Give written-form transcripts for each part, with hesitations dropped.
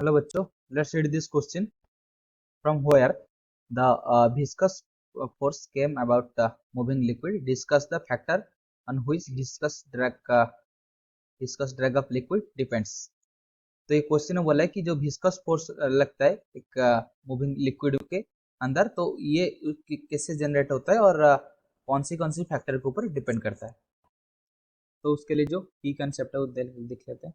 Hello बच्चों, let's read this question. From where the viscous force came about the moving liquid. Discuss the factor on which viscous drag of liquid depends. तो ये question में बोला है कि जो viscous force लगता है एक मूविंग लिक्विड के अंदर, तो ये कैसे जनरेट होता है और कौन सी फैक्टर के ऊपर डिपेंड करता है। तो उसके लिए जो की कंसेप्ट है वो देख लेते हैं।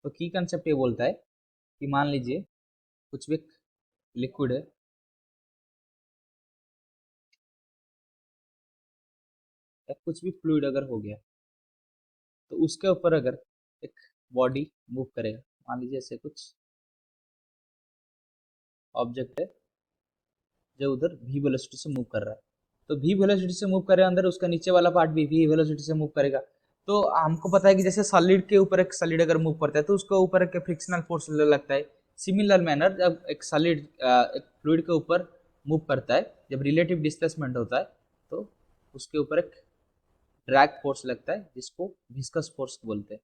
तो की कंसेप्ट ये बोलता है कि मान लीजिए कुछ भी लिक्विड है या कुछ भी फ्लूइड अगर हो गया, तो उसके ऊपर अगर एक बॉडी मूव करेगा, मान लीजिए ऐसे कुछ ऑब्जेक्ट है जो उधर v वेलोसिटी से मूव कर रहा है, तो v वेलोसिटी से मूव करे अंदर, उसका नीचे वाला पार्ट भी v वेलोसिटी से मूव करेगा। तो हमको पता है कि जैसे सॉलिड के ऊपर एक सॉलिड अगर मूव करता है तो उसके ऊपर एक फ्रिक्शनल फोर्स लगता है। सिमिलर मैनर जब एक सॉलिड एक फ्लूइड के ऊपर मूव करता है, जब रिलेटिव डिस्प्लेसमेंट होता है, तो उसके ऊपर एक ड्रैग फोर्स लगता है जिसको विस्कस फोर्स बोलते हैं।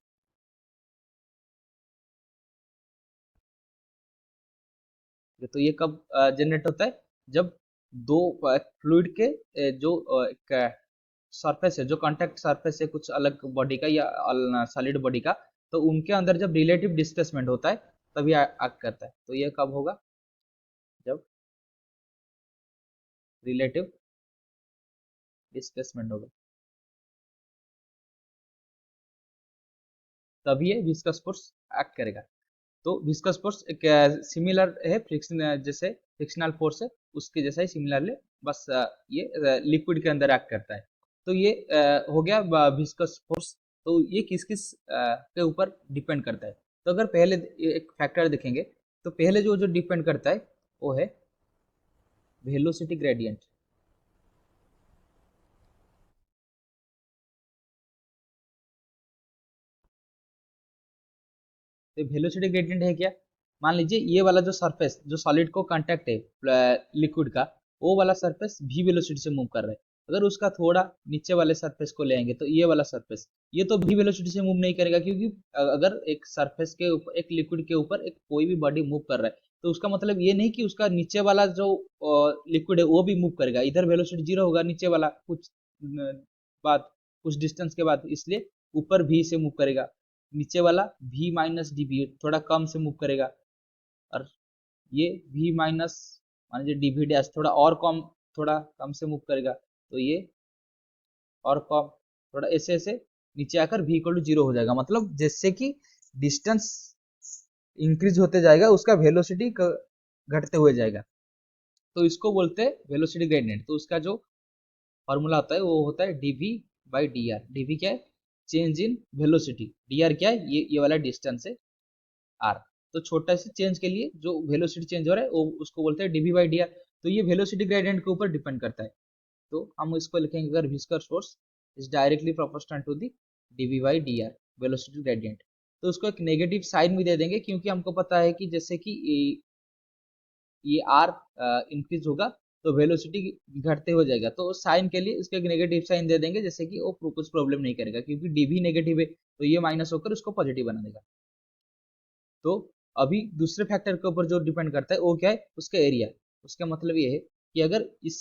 तो ये कब जनरेट होता है? जब दो फ्लूइड के जो एक सरफेस है, जो कांटेक्ट सरफेस है कुछ अलग बॉडी का या सॉलिड बॉडी का, तो उनके अंदर जब रिलेटिव डिस्प्लेसमेंट होता है तभी एक्ट करता है। तो ये कब होगा? जब रिलेटिव डिस्प्लेसमेंट होगा तभी ये विस्कस फोर्स एक्ट करेगा। तो विस्कस फोर्स एक सिमिलर है फ्रिक्शन, जैसे फ्रिक्शनल फोर्स है उसके जैसा ही सिमिलरली, बस ये लिक्विड के अंदर एक्ट करता है। तो ये हो गया विस्कस फोर्स। तो ये किस किस के ऊपर डिपेंड करता है? तो अगर पहले एक फैक्टर देखेंगे, तो पहले जो जो डिपेंड करता है वो है वेलोसिटी ग्रेडियंट। तो वेलोसिटी ग्रेडियंट है क्या? मान लीजिए ये वाला जो सरफेस जो सॉलिड को कांटेक्ट है लिक्विड का, वो वाला सरफेस v वेलोसिटी से मूव कर रहा है। अगर उसका थोड़ा नीचे वाले सरफेस को ले आएंगे तो ये वाला सरफेस, ये तो v वेलोसिटी से मूव नहीं करेगा, क्योंकि अगर एक सरफेस के ऊपर एक लिक्विड के ऊपर एक कोई भी बॉडी मूव कर रहा है, तो उसका मतलब ये नहीं कि उसका नीचे वाला जो लिक्विड है वो भी मूव करेगा। इधर वेलोसिटी जीरो होगा, नीचे वाला कुछ बाद कुछ डिस्टेंस के बाद, इसलिए ऊपर v से मूव करेगा, नीचे वाला v माइनस डी वी थोड़ा कम से मूव करेगा, और ये v माइनस मान लीजिए डी वी डैश थोड़ा और कम, थोड़ा कम से मूव करेगा, तो ये और कम, थोड़ा ऐसे ऐसे नीचे आकर v इक्वल टू जीरो हो जाएगा। मतलब जैसे कि डिस्टेंस इंक्रीज होते जाएगा उसका वेलोसिटी घटते हुए जाएगा। तो इसको बोलते हैं वेलोसिटी ग्रेडियंट। तो उसका जो फॉर्मूला होता है वो होता है dv by D R. DV क्या है? Change in velocity. D R क्या है? ये वाला डिस्टेंस है आर। तो छोटा से चेंज के लिए जो वेलोसिटी चेंज हो रहा है वो उसको बोलते हैं डीवी बाई डी आर। तो ये वेलोसिटी ग्रेडियंट के ऊपर डिपेंड करता है। तो हम इसको लिखेंगे, अगर viscous force is directly proportional to the DV by D R, velocity gradient, तो उसको एक नेगेटिव साइन भी दे देंगे, क्योंकि हमको पता है कि जैसे कि ये आर इंक्रीज होगा तो वेलोसिटी घटते हो जाएगा। तो साइन के लिए इसको एक नेगेटिव साइन दे देंगे, जैसे कि वो कुछ प्रॉब्लम नहीं करेगा, क्योंकि डीवी नेगेटिव है तो ये माइनस होकर उसको पॉजिटिव बना देगा। तो अभी दूसरे फैक्टर के ऊपर जो डिपेंड करता है वो क्या है? उसका एरिया। उसका मतलब ये है कि अगर इस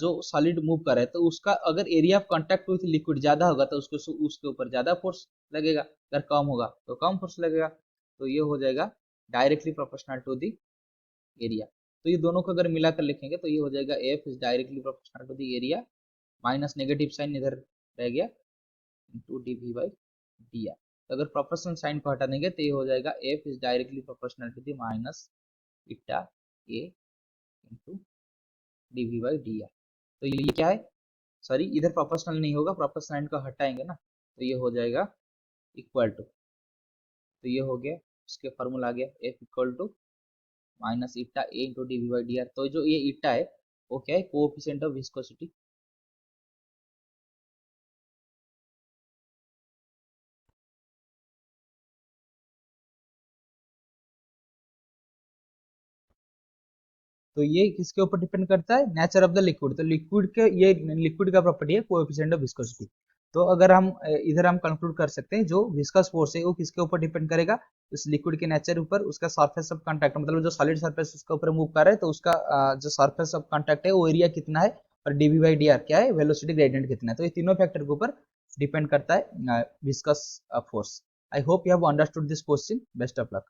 जो सॉलिड मूव कर रहा है तो उसका अगर area of contact with liquid ज्यादा होगा तो उसको उसके ऊपर ज्यादा फोर्स लगेगा, अगर कम होगा तो कम फोर्स लगेगा। तो ये हो जाएगा directly proportional to the area. तो ये दोनों को अगर मिलाकर लिखेंगे तो ये हो जाएगा F is directly proportional to the area, minus negative sign इधर रह गया, into D V by D R. तो अगर प्रोपोर्शनल साइन को हटा देंगे तो ये हो जाएगा F is directly proportional to the minus eta A into D V by D R. तो ये क्या है? सॉरी, इधर प्रोपोर्शनल नहीं होगा, प्रोपोर्शनल साइन को हटाएंगे ना, तो ये हो जाएगा इक्वल टू। तो ये हो गया, इसके फॉर्मूला आ गया F equal to minus eta A into D V by D R. तो जो ये इटा है वो क्या है? Coefficient of viscosity. तो ये किसके ऊपर डिपेंड करता है? Nature of the liquid. तो लिक्विड के ये लिक्विड का प्रॉपर्टी है कोएफिशिएंट ऑफ विस्कोसिटी। तो अगर हम इधर हम कंक्लूड कर सकते हैं जो विस्कस फोर्स है वो किसके ऊपर डिपेंड करेगा, उस लिक्विड के नेचर ऊपर, उसका सरफेस ऑफ कांटेक्ट, मतलब जो सॉलिड सरफेस उसके ऊपर मूव कर रहा है तो उसका जो सरफेस ऑफ कांटेक्ट है वो एरिया कितना है, और डीवी बाई डी आर क्या है, वेलोसिटी ग्रेडियंट कितना है। तो ये तीनों फैक्टर के ऊपर डिपेंड करता है viscous force. I hope you have understood this question. Best of luck.